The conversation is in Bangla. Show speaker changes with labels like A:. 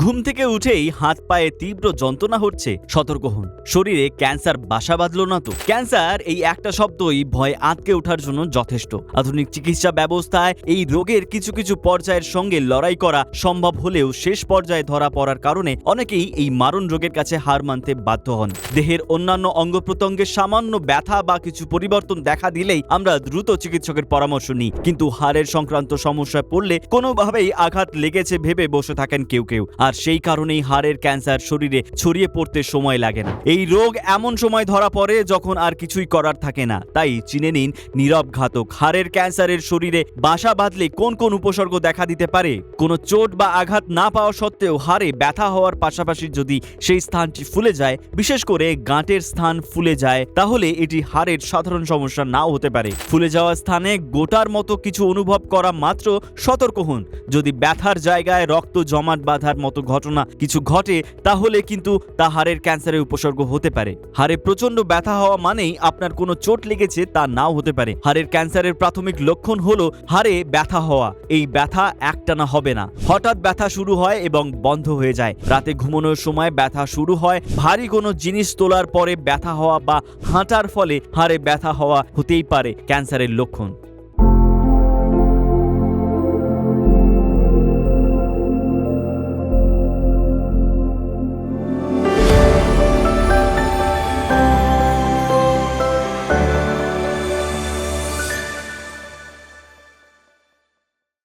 A: ঘুম থেকে উঠেই হাত পায়ে তীব্র যন্ত্রণা হচ্ছে, সতর্ক হন। শরীরে ক্যান্সার বাসা বাঁধলো না তো? ক্যান্সার এই একটা শব্দই ভয়ে আঁতকে ওঠার জন্য যথেষ্ট। আধুনিক চিকিৎসা ব্যবস্থায় এই রোগের কিছু কিছু পর্যায়ের সঙ্গে লড়াই করা সম্ভব হলেও শেষ পর্যায়ে ধরা পড়ার কারণে অনেকেই এই মারণ রোগের কাছে হার মানতে বাধ্য হন। দেহের অন্যান্য অঙ্গ প্রত্যঙ্গে সামান্য ব্যথা বা কিছু পরিবর্তন দেখা দিলেই আমরা দ্রুত চিকিৎসকের পরামর্শ নিই, কিন্তু হাড়ের সংক্রান্ত সমস্যায় পড়লে কোনোভাবেই আঘাত লেগেছে ভেবে বসে থাকেন কেউ কেউ। আর সেই কারণেই হাড়ের ক্যান্সার শরীরে ছড়িয়ে পড়তে সময় লাগে না। এই রোগ এমন সময় ধরা পড়ে যখন আর কিছুই করার থাকে না। তাই চিনে নিন নীরব ঘাতক হাড়ের ক্যান্সারের শরীরে বাসা বাঁধলে কোন কোন উপসর্গ দেখা দিতে পারে। কোনো চোট বা আঘাত না পাওয়া সত্ত্বেও হাড়ে ব্যথা হওয়ার পাশাপাশি যদি সেই স্থানটি ফুলে যায়, বিশেষ করে গাঁটের স্থান ফুলে যায়, তাহলে এটি হাড়ের সাধারণ সমস্যা নাও হতে পারে। ফুলে যাওয়া স্থানে গোটার মতো কিছু অনুভব করা মাত্র সতর্ক হন। যদি ব্যথার জায়গায় রক্ত জমাট বাঁধার মতো ঘটনা কিছু ঘটে, তাহলে কিন্তু তা হাড়ের ক্যান্সারের উপসর্গ হতে পারে। হাড়ে প্রচন্ড ব্যথা হওয়া মানেই আপনার কোনো চোট লেগেছে তা নাও হতে পারে। হাড়ের ক্যান্সারের প্রাথমিক লক্ষণ হলো হাড়ে ব্যথা হওয়া। এই ব্যথা একটানা হবে না, হঠাৎ ব্যথা শুরু হয় এবং বন্ধ হয়ে যায়। রাতে ঘুমানোর সময় ব্যথা শুরু হয়, ভারী কোনো জিনিস তোলার পরে ব্যথা হওয়া বা হাঁটার ফলে হাড়ে ব্যথা হওয়া হতেই পারে ক্যান্সারের লক্ষণ।